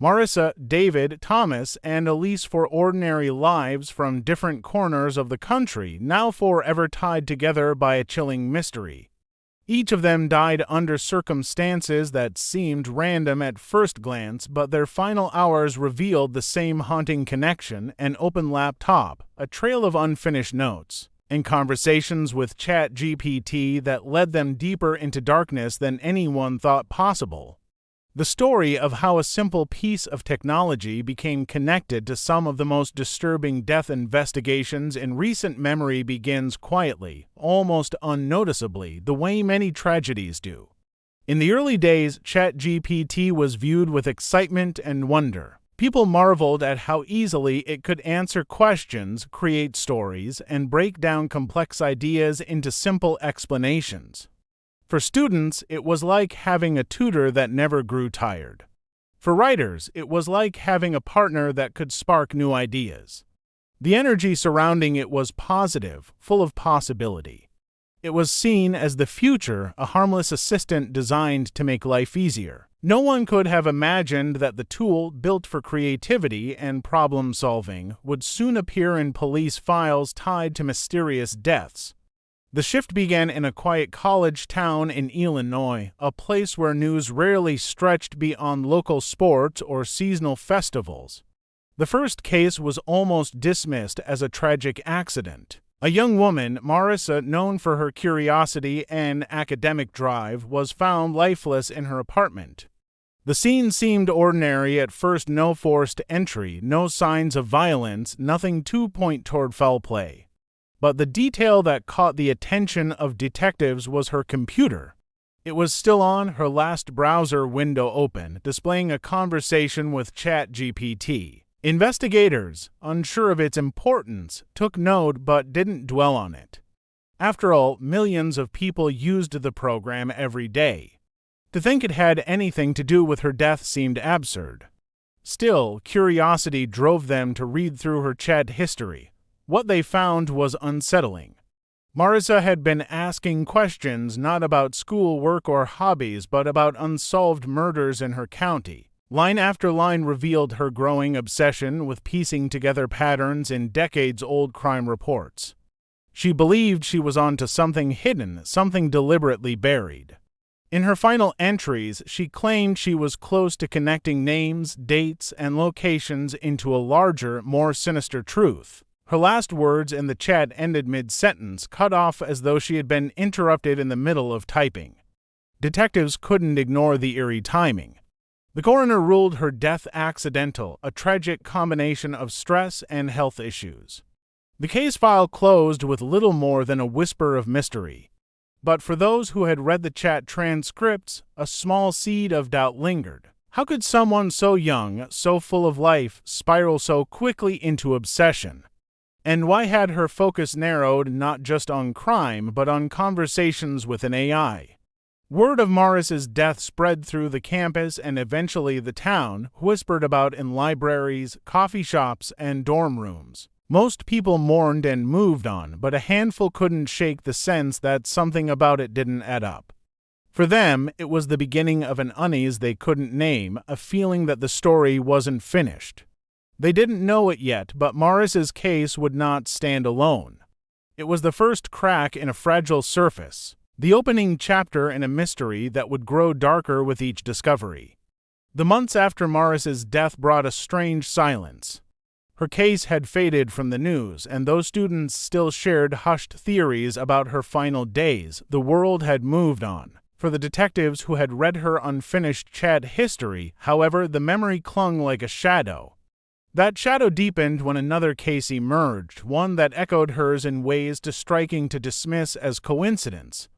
Marissa, David, Thomas, and Elise for ordinary lives from different corners of the country, now forever tied together by a chilling mystery. Each of them died under circumstances that seemed random at first glance, but their final hours revealed the same haunting connection: an open laptop, a trail of unfinished notes, and conversations with ChatGPT that led them deeper into darkness than anyone thought possible. The story of how a simple piece of technology became connected to some of the most disturbing death investigations in recent memory begins quietly, almost unnoticeably, the way many tragedies do. In the early days, ChatGPT was viewed with excitement and wonder. People marveled at how easily it could answer questions, create stories, and break down complex ideas into simple explanations. For students, it was like having a tutor that never grew tired. For writers, it was like having a partner that could spark new ideas. The energy surrounding it was positive, full of possibility. It was seen as the future, a harmless assistant designed to make life easier. No one could have imagined that the tool, built for creativity and problem-solving, would soon appear in police files tied to mysterious deaths. The shift began in a quiet college town in Illinois, a place where news rarely stretched beyond local sports or seasonal festivals. The first case was almost dismissed as a tragic accident. A young woman, Marissa, known for her curiosity and academic drive, was found lifeless in her apartment. The scene seemed ordinary at first: no forced entry, no signs of violence, nothing to point toward foul play. But the detail that caught the attention of detectives was her computer. It was still on, her last browser window open, displaying a conversation with ChatGPT. Investigators, unsure of its importance, took note but didn't dwell on it. After all, millions of people used the program every day. To think it had anything to do with her death seemed absurd. Still, curiosity drove them to read through her chat history. What they found was unsettling. Marissa had been asking questions not about school, work, or hobbies, but about unsolved murders in her county. Line after line revealed her growing obsession with piecing together patterns in decades-old crime reports. She believed she was onto something hidden, something deliberately buried. In her final entries, she claimed she was close to connecting names, dates, and locations into a larger, more sinister truth. Her last words in the chat ended mid-sentence, cut off as though she had been interrupted in the middle of typing. Detectives couldn't ignore the eerie timing. The coroner ruled her death accidental, a tragic combination of stress and health issues. The case file closed with little more than a whisper of mystery. But for those who had read the chat transcripts, a small seed of doubt lingered. How could someone so young, so full of life, spiral so quickly into obsession? And why had her focus narrowed not just on crime, but on conversations with an AI? Word of Marissa's death spread through the campus and eventually the town, whispered about in libraries, coffee shops, and dorm rooms. Most people mourned and moved on, but a handful couldn't shake the sense that something about it didn't add up. For them, it was the beginning of an unease they couldn't name, a feeling that the story wasn't finished. They didn't know it yet, but Marissa's case would not stand alone. It was the first crack in a fragile surface, the opening chapter in a mystery that would grow darker with each discovery. The months after Marissa's death brought a strange silence. Her case had faded from the news, and though students still shared hushed theories about her final days, the world had moved on. For the detectives who had read her unfinished chat history, however, the memory clung like a shadow. That shadow deepened when another case emerged, one that echoed hers in ways too striking to dismiss as coincidence.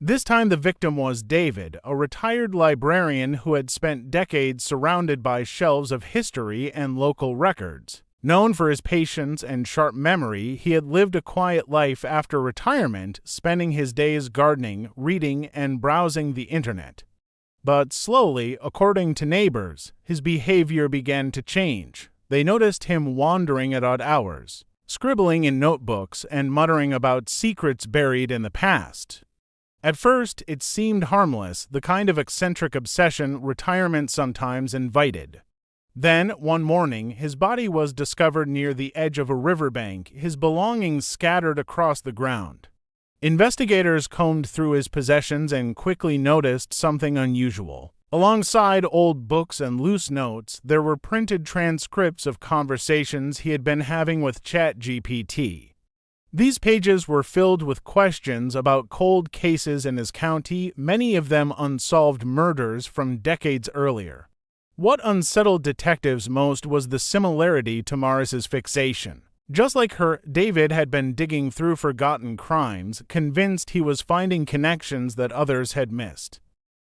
This time the victim was David, a retired librarian who had spent decades surrounded by shelves of history and local records. Known for his patience and sharp memory, he had lived a quiet life after retirement, spending his days gardening, reading, and browsing the internet. But slowly, according to neighbors, his behavior began to change. They noticed him wandering at odd hours, scribbling in notebooks and muttering about secrets buried in the past. At first, it seemed harmless, the kind of eccentric obsession retirement sometimes invited. Then, one morning, his body was discovered near the edge of a riverbank, his belongings scattered across the ground. Investigators combed through his possessions and quickly noticed something unusual. Alongside old books and loose notes, there were printed transcripts of conversations he had been having with ChatGPT. These pages were filled with questions about cold cases in his county, many of them unsolved murders from decades earlier. What unsettled detectives most was the similarity to Marissa's fixation. Just like her, David had been digging through forgotten crimes, convinced he was finding connections that others had missed.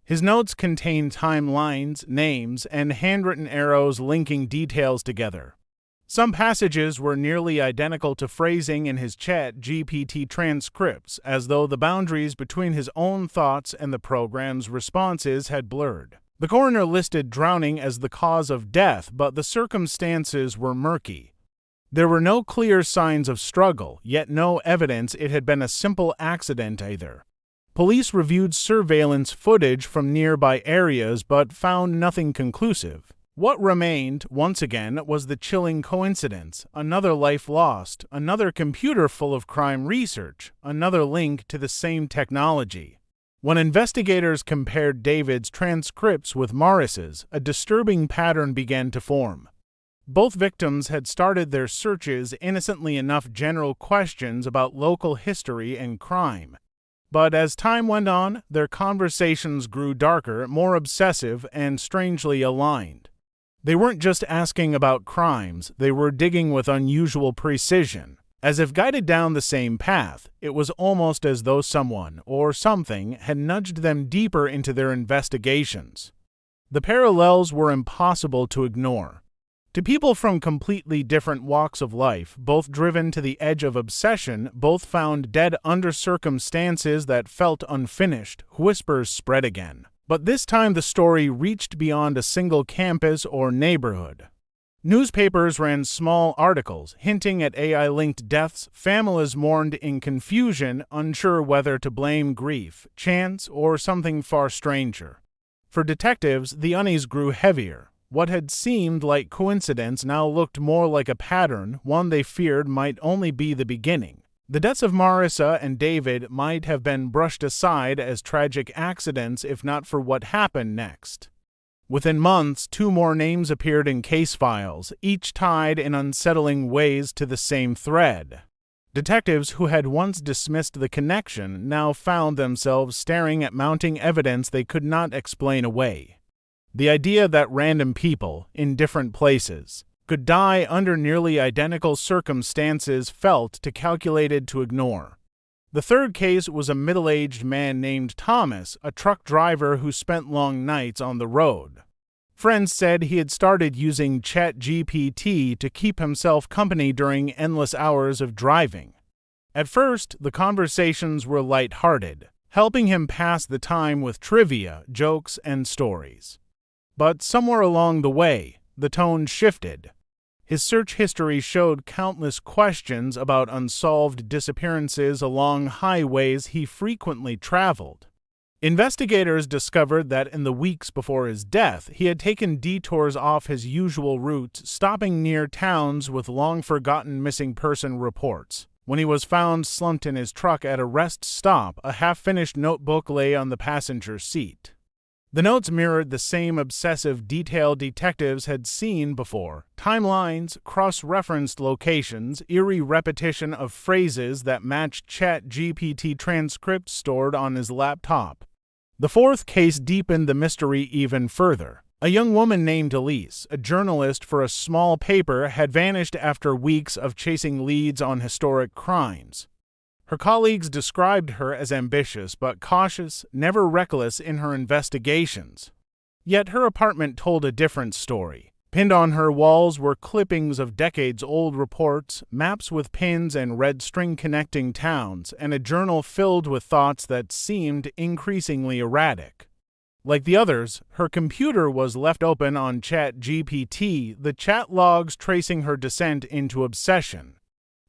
His notes contained timelines, names, and handwritten arrows linking details together. Some passages were nearly identical to phrasing in his ChatGPT transcripts, as though the boundaries between his own thoughts and the program's responses had blurred. The coroner listed drowning as the cause of death, but the circumstances were murky. There were no clear signs of struggle, yet no evidence it had been a simple accident either. Police reviewed surveillance footage from nearby areas but found nothing conclusive. What remained, once again, was the chilling coincidence: another life lost, another computer full of crime research, another link to the same technology. When investigators compared David's transcripts with Marissa's, a disturbing pattern began to form. Both victims had started their searches innocently enough general questions about local history and crime. But as time went on, their conversations grew darker, more obsessive, and strangely aligned. They weren't just asking about crimes, they were digging with unusual precision. As if guided down the same path, it was almost as though someone, or something, had nudged them deeper into their investigations. The parallels were impossible to ignore. To people from completely different walks of life, both driven to the edge of obsession, both found dead under circumstances that felt unfinished, whispers spread again. But this time the story reached beyond a single campus or neighborhood. Newspapers ran small articles hinting at AI-linked deaths. Families mourned in confusion, unsure whether to blame grief, chance, or something far stranger. For detectives, the unease grew heavier. What had seemed like coincidence now looked more like a pattern, one they feared might only be the beginning. The deaths of Marissa and David might have been brushed aside as tragic accidents if not for what happened next. Within months, 2 more names appeared in case files, each tied in unsettling ways to the same thread. Detectives who had once dismissed the connection now found themselves staring at mounting evidence they could not explain away. The idea that random people, in different places, could die under nearly identical circumstances felt too calculated to ignore. The third case was a middle-aged man named Thomas, a truck driver who spent long nights on the road. Friends said he had started using ChatGPT to keep himself company during endless hours of driving. At first, the conversations were light-hearted, helping him pass the time with trivia, jokes, and stories. But somewhere along the way, the tone shifted. His search history showed countless questions about unsolved disappearances along highways he frequently traveled. Investigators discovered that in the weeks before his death, he had taken detours off his usual routes, stopping near towns with long-forgotten missing person reports. When he was found slumped in his truck at a rest stop, a half-finished notebook lay on the passenger seat. The notes mirrored the same obsessive detail detectives had seen before: timelines, cross-referenced locations, eerie repetition of phrases that matched ChatGPT transcripts stored on his laptop. The fourth case deepened the mystery even further. A young woman named Elise, a journalist for a small paper, had vanished after weeks of chasing leads on historic crimes. Her colleagues described her as ambitious but cautious, never reckless in her investigations. Yet her apartment told a different story. Pinned on her walls were clippings of decades-old reports, maps with pins and red string connecting towns, and a journal filled with thoughts that seemed increasingly erratic. Like the others, her computer was left open on ChatGPT, the chat logs tracing her descent into obsession.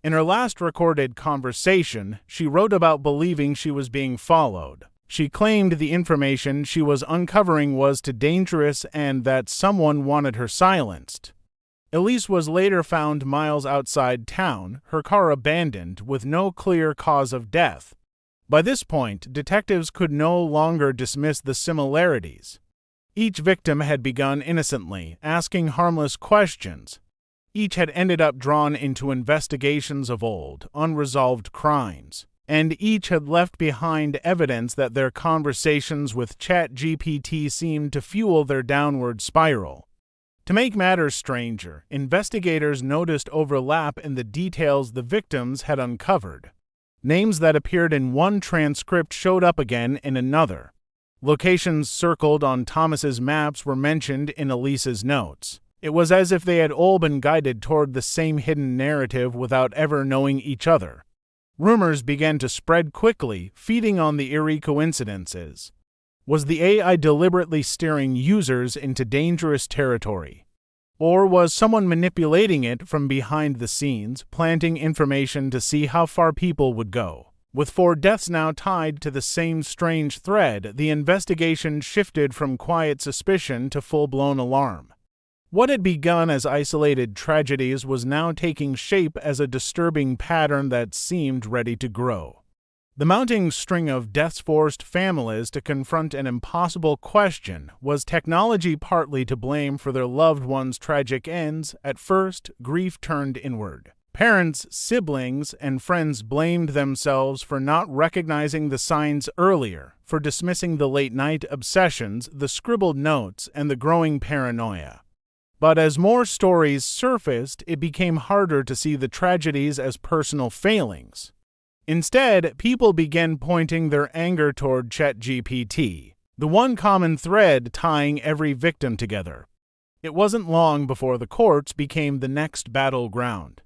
In her last recorded conversation, she wrote about believing she was being followed. She claimed the information she was uncovering was too dangerous and that someone wanted her silenced. Elise was later found miles outside town, her car abandoned, with no clear cause of death. By this point, detectives could no longer dismiss the similarities. Each victim had begun innocently, asking harmless questions. Each had ended up drawn into investigations of old, unresolved crimes. And each had left behind evidence that their conversations with ChatGPT seemed to fuel their downward spiral. To make matters stranger, investigators noticed overlap in the details the victims had uncovered. Names that appeared in one transcript showed up again in another. Locations circled on Thomas's maps were mentioned in Elise's notes. It was as if they had all been guided toward the same hidden narrative without ever knowing each other. Rumors began to spread quickly, feeding on the eerie coincidences. Was the AI deliberately steering users into dangerous territory? Or was someone manipulating it from behind the scenes, planting information to see how far people would go? With 4 deaths now tied to the same strange thread, the investigation shifted from quiet suspicion to full-blown alarm. What had begun as isolated tragedies was now taking shape as a disturbing pattern that seemed ready to grow. The mounting string of deaths forced families to confront an impossible question: was technology partly to blame for their loved ones' tragic ends? At first, grief turned inward. Parents, siblings, and friends blamed themselves for not recognizing the signs earlier, for dismissing the late-night obsessions, the scribbled notes, and the growing paranoia. But as more stories surfaced, it became harder to see the tragedies as personal failings. Instead, people began pointing their anger toward ChatGPT, the one common thread tying every victim together. It wasn't long before the courts became the next battleground.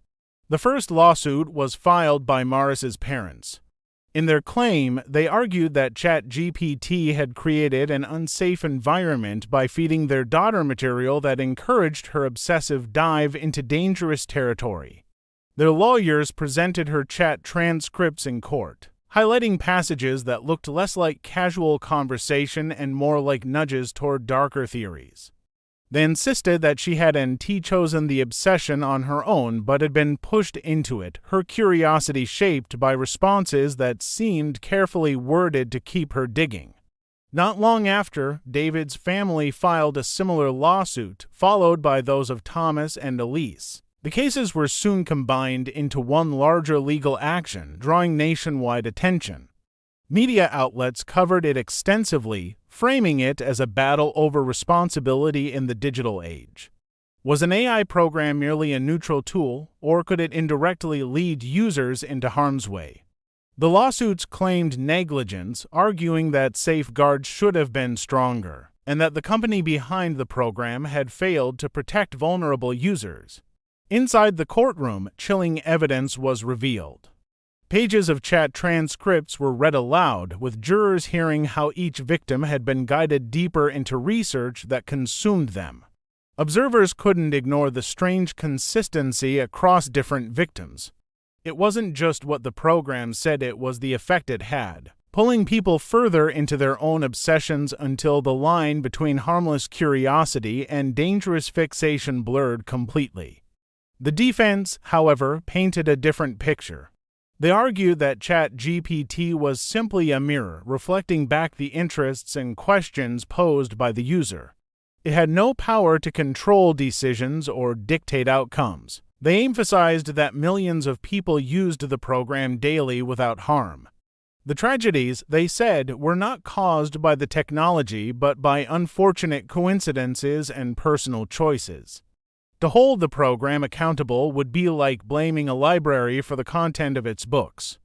The first lawsuit was filed by Marissa's parents. In their claim, they argued that ChatGPT had created an unsafe environment by feeding their daughter material that encouraged her obsessive dive into dangerous territory. Their lawyers presented her chat transcripts in court, highlighting passages that looked less like casual conversation and more like nudges toward darker theories. They insisted that she hadn't chosen the obsession on her own but had been pushed into it, her curiosity shaped by responses that seemed carefully worded to keep her digging. Not long after, David's family filed a similar lawsuit, followed by those of Thomas and Elise. The cases were soon combined into one larger legal action, drawing nationwide attention. Media outlets covered it extensively, framing it as a battle over responsibility in the digital age. Was an AI program merely a neutral tool, or could it indirectly lead users into harm's way? The lawsuits claimed negligence, arguing that safeguards should have been stronger, and that the company behind the program had failed to protect vulnerable users. Inside the courtroom, chilling evidence was revealed. Pages of chat transcripts were read aloud, with jurors hearing how each victim had been guided deeper into research that consumed them. Observers couldn't ignore the strange consistency across different victims. It wasn't just what the program said, it was the effect it had, pulling people further into their own obsessions until the line between harmless curiosity and dangerous fixation blurred completely. The defense, however, painted a different picture. They argued that ChatGPT was simply a mirror, reflecting back the interests and questions posed by the user. It had no power to control decisions or dictate outcomes. They emphasized that millions of people used the program daily without harm. The tragedies, they said, were not caused by the technology but by unfortunate coincidences and personal choices. To hold the program accountable would be like blaming a library for the content of its books.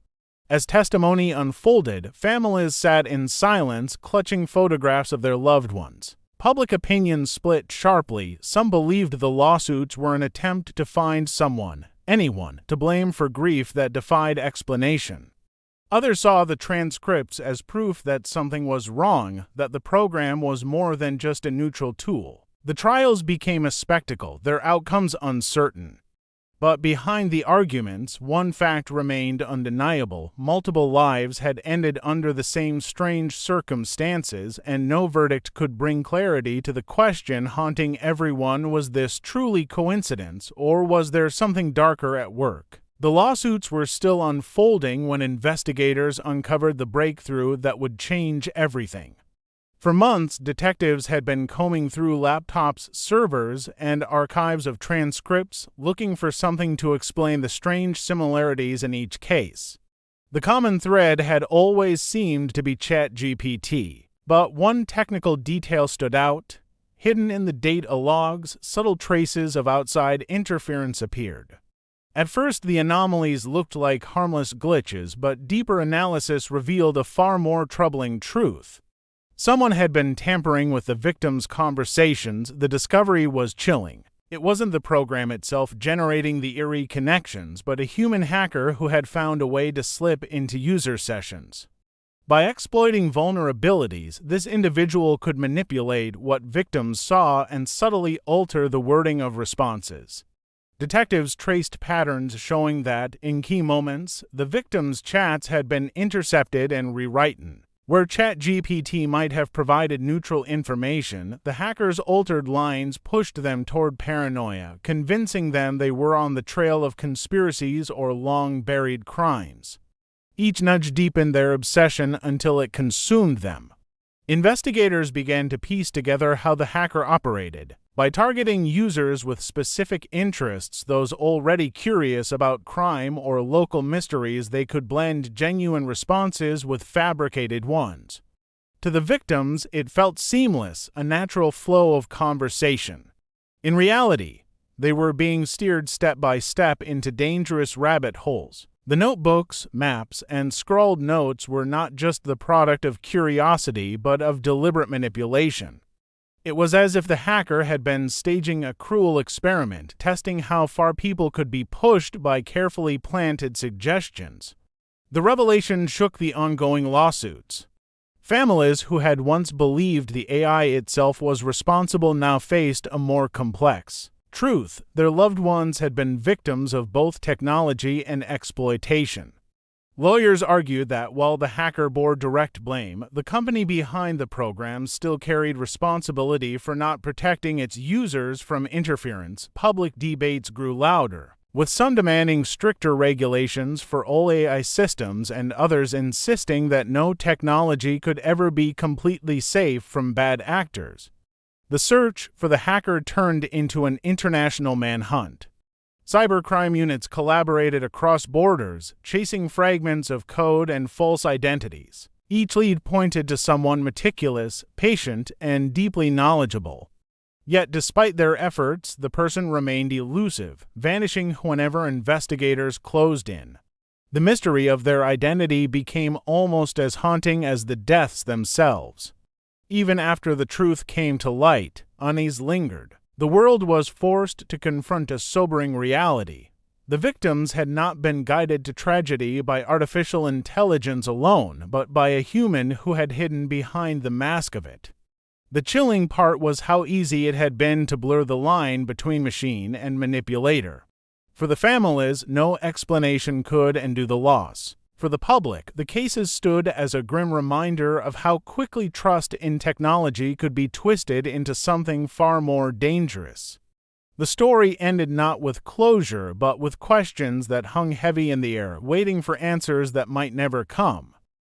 As testimony unfolded, families sat in silence, clutching photographs of their loved ones. Public opinion split sharply. Some believed the lawsuits were an attempt to find someone, anyone, to blame for grief that defied explanation. Others saw the transcripts as proof that something was wrong, that the program was more than just a neutral tool. The trials became a spectacle, their outcomes uncertain. But behind the arguments, one fact remained undeniable. Multiple lives had ended under the same strange circumstances, and no verdict could bring clarity to the question haunting everyone: was this truly coincidence, or was there something darker at work? The lawsuits were still unfolding when investigators uncovered the breakthrough that would change everything. For months, detectives had been combing through laptops, servers, and archives of transcripts, looking for something to explain the strange similarities in each case. The common thread had always seemed to be ChatGPT, but one technical detail stood out. Hidden in the data logs, subtle traces of outside interference appeared. At first, the anomalies looked like harmless glitches, but deeper analysis revealed a far more troubling truth. Someone had been tampering with the victims' conversations. The discovery was chilling. It wasn't the program itself generating the eerie connections, but a human hacker who had found a way to slip into user sessions. By exploiting vulnerabilities, this individual could manipulate what victims saw and subtly alter the wording of responses. Detectives traced patterns showing that, in key moments, the victims' chats had been intercepted and rewritten. Where ChatGPT might have provided neutral information, the hackers' altered lines pushed them toward paranoia, convincing them they were on the trail of conspiracies or long-buried crimes. Each nudge deepened their obsession until it consumed them. Investigators began to piece together how the hacker operated. By targeting users with specific interests, those already curious about crime or local mysteries, they could blend genuine responses with fabricated ones. To the victims, it felt seamless, a natural flow of conversation. In reality, they were being steered step by step into dangerous rabbit holes. The notebooks, maps, and scrawled notes were not just the product of curiosity, but of deliberate manipulation. It was as if the hacker had been staging a cruel experiment, testing how far people could be pushed by carefully planted suggestions. The revelation shook the ongoing lawsuits. Families who had once believed the AI itself was responsible now faced a more complex truth. Their loved ones had been victims of both technology and exploitation. Lawyers argued that while the hacker bore direct blame, the company behind the program still carried responsibility for not protecting its users from interference. Public debates grew louder, with some demanding stricter regulations for all AI systems and others insisting that no technology could ever be completely safe from bad actors. The search for the hacker turned into an international manhunt. Cybercrime units collaborated across borders, chasing fragments of code and false identities. Each lead pointed to someone meticulous, patient, and deeply knowledgeable. Yet despite their efforts, the person remained elusive, vanishing whenever investigators closed in. The mystery of their identity became almost as haunting as the deaths themselves. Even after the truth came to light, unease lingered. The world was forced to confront a sobering reality. The victims had not been guided to tragedy by artificial intelligence alone, but by a human who had hidden behind the mask of it. The chilling part was how easy it had been to blur the line between machine and manipulator. For the families, no explanation could undo the loss. For the public, the cases stood as a grim reminder of how quickly trust in technology could be twisted into something far more dangerous. The story ended not with closure, but with questions that hung heavy in the air, waiting for answers that might never come.